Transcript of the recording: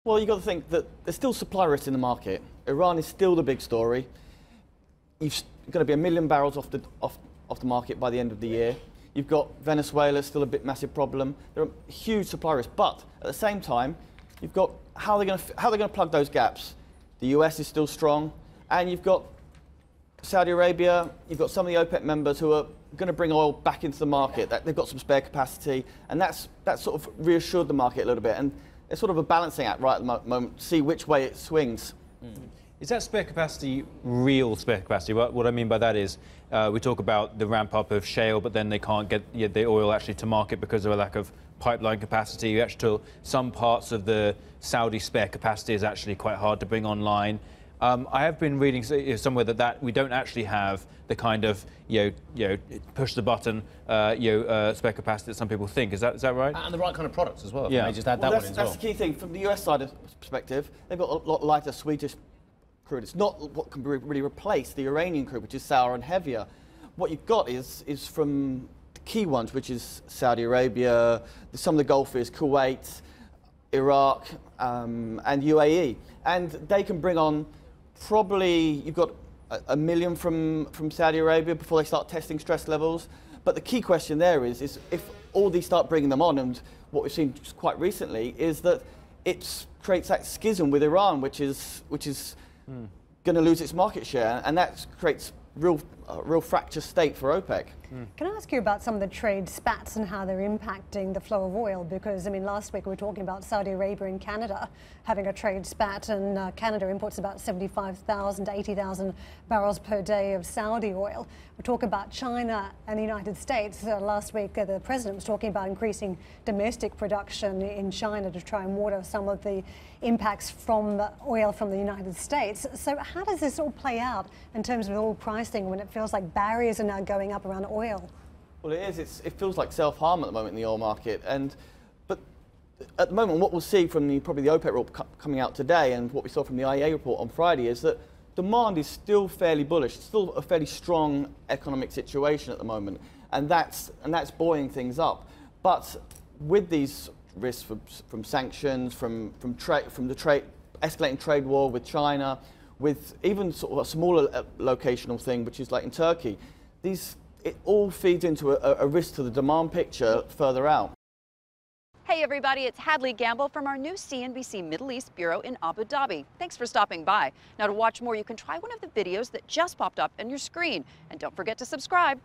Well, you've got to think that there's still supply risk in the market. Iran is still the big story. You've going to be 1 million barrels off the market by the end of the year. You've got Venezuela, still a massive problem. There are huge supply risks, but at the same time, you've got how they're going to plug those gaps. The US is still strong, and you've got Saudi Arabia. You've got some of the OPEC members who are going to bring oil back into the market. They've got some spare capacity, and that's sort of reassured the market a little bit. And it's sort of a balancing act right at the moment to see which way it swings. Is that spare capacity real spare capacity? What I mean by that is we talk about the ramp up of shale, but then they can't get the oil actually to market because of a lack of pipeline capacity. Actually, some parts of the Saudi spare capacity is actually quite hard to bring online. I have been reading somewhere that we don't actually have the kind of push the button spare capacity that some people think. Is that right? And the right kind of products as well. Yeah, just add that one in as well. That's the key thing from the US side of perspective. They've got a lot lighter Swedish crude. It's not what can really replace the Iranian crude, which is sour and heavier. What you've got is from the key ones, which is Saudi Arabia, some of the Gulf is Kuwait, Iraq, and UAE, and they can bring on. Probably you've got 1 million from Saudi Arabia before they start testing stress levels. But the key question there is if all these start bringing them on, and what we've seen just quite recently is that it creates that schism with Iran, which is going to lose its market share, and that creates real fracture state for OPEC. Can I ask you about some of the trade spats and how they're impacting the flow of oil? Because, I mean, last week we were talking about Saudi Arabia and Canada having a trade spat, and Canada imports about 75,000 to 80,000 barrels per day of Saudi oil. We talk about China and the United States. Last week the president was talking about increasing domestic production in China to try and water some of the impacts from the oil from the United States. So how does this all play out in terms of oil pricing when it feels like barriers are now going up around oil? Well, it is. It feels like self-harm at the moment in the oil market. But at the moment, what we'll see from probably the OPEC report coming out today, and what we saw from the IEA report on Friday, is that demand is still fairly bullish. It's still a fairly strong economic situation at the moment, and that's buoying things up. But with these risks from sanctions, from the escalating trade war with China, with even sort of a smaller locational thing, which is like in Turkey, it all feeds into a risk to the demand picture further out. Hey everybody, it's Hadley Gamble from our new CNBC Middle East Bureau in Abu Dhabi. Thanks for stopping by. Now to watch more, you can try one of the videos that just popped up on your screen. And don't forget to subscribe.